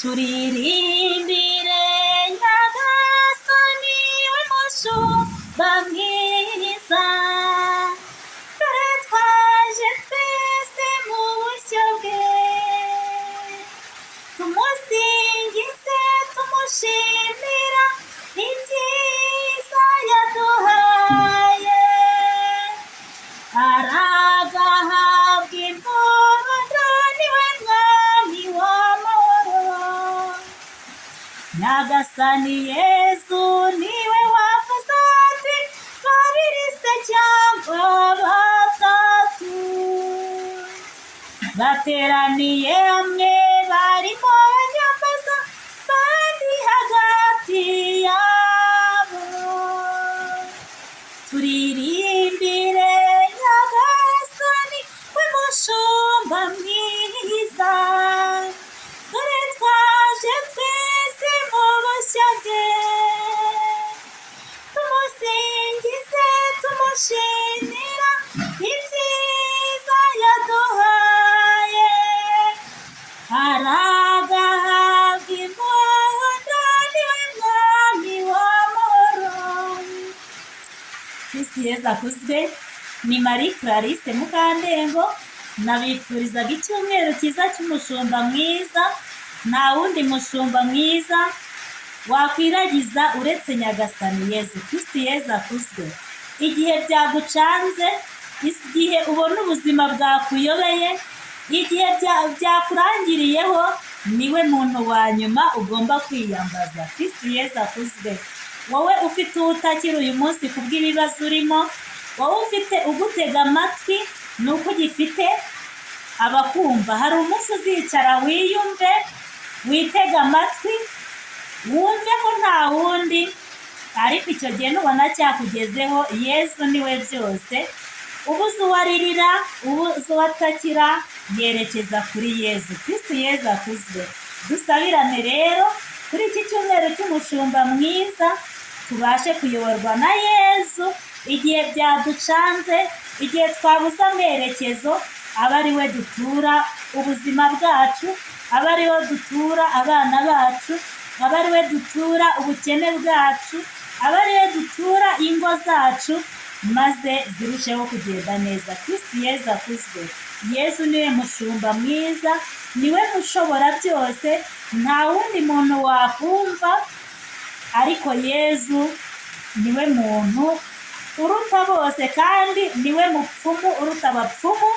turirimbire Nyagasani w'umushumba mwiza, dore twaje twese mu bushyo bwe, tumusingize tumushimira ibyiza yaduhaye, aragahabwa impundu niwe mwami w'amahoro. Nyagasani Yezu niwe wavuze ati babiri se cyangwa batatu bateraniye hamwe barimo banyambaza bari hagati yabo, turirimbire Nyagasani w'umushumba mwiza, dore twaje twese mu bushyo bwe, tumusingize tumushimira ibyiza yaduhaye, aragahabwa impundu niwe mwami w'amahoro. Kristo Yezu akuzwe. Ni Marie Clarisse Mukandengo, nabifurizaga icyumweru cyiza cy'umushumba mwiza. Nta wundi mushumba mwiza wakwiragiza uretse Nyagasani Yezu. Kristo Yezu akuzwe. Igihe byagucanze, igihe ubona ubuzima bwakuyobeye, igihe byakurangiriyeho, niwe muntu wa nyuma ugomba kwiyambaza. Kristo Yezu akuzwe. Wowe ufite utakiri uyu munsi kubw'ibibazo urimo, wowe ufite ugutega amatwi nuko ugifite abakumva, hari umunsi uzicara wiyumve, witega amatwi, wumve ko nta wundi, ariko icyo gihe nubona cyakugezeho, Yezu niwe byose. Ubuze uwaririra, ubuze uwatakira, yerekeza kuri Yezu. Kristo Yezu akuzwe. Dusabirane rero kuri iki cyumweru cy'umushumba mwiza, tubashe kuyoborwa na Yezu igihe byaducanze, igihe twabuze amerekezo, aba ari we dutura ubuzima bwacu, aba ari we dutura abana bacu, aba ari we dutura ubukene bwacu, aba ari we dutura ingo zacu, maze zirusheho kugenda neza. Kristo Yezu akuzwe. Yezu niwe mushumba mwiza, niwe mushobora byose, nta wundi muntu wakumva, ariko Yezu niwe muntu uruta bose, kandi niwe mupfumu uruta abapfumu,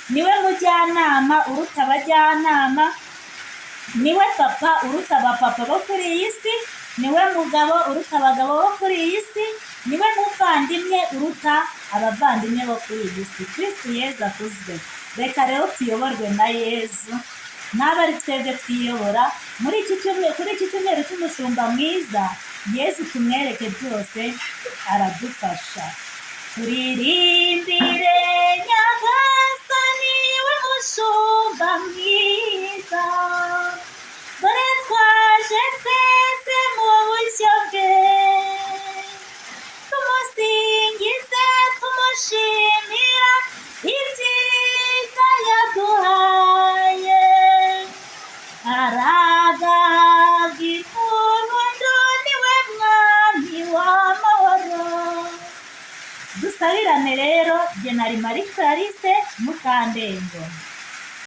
niwe mujyanama uruta abajyanama, niwe papa uruta abapapa bo kuri iyi si, niwe mugabo uruta abagabo bo kuri iyi si, niwe muvandimwe uruta abavandimwe bo kuri iyi si. Kristo Yezu akuzwe. Reka rero tuyoborwe na Yezu, naba ari twebwe twiyobora kuri iki cyumweru cy'umushumba mwiza. Yezu tumwereke byose, aradufasha. Turirimbire Nyagasani w'umushumba mwiza, dore twaje twese mu bushyo bwe, tumusingize tumushimira ibyiza yaduhaye, aragahabwa impundu niwe mwami w'amahoro. Dusabirane rero. Jye nari Marie Clarisse Mukandengo.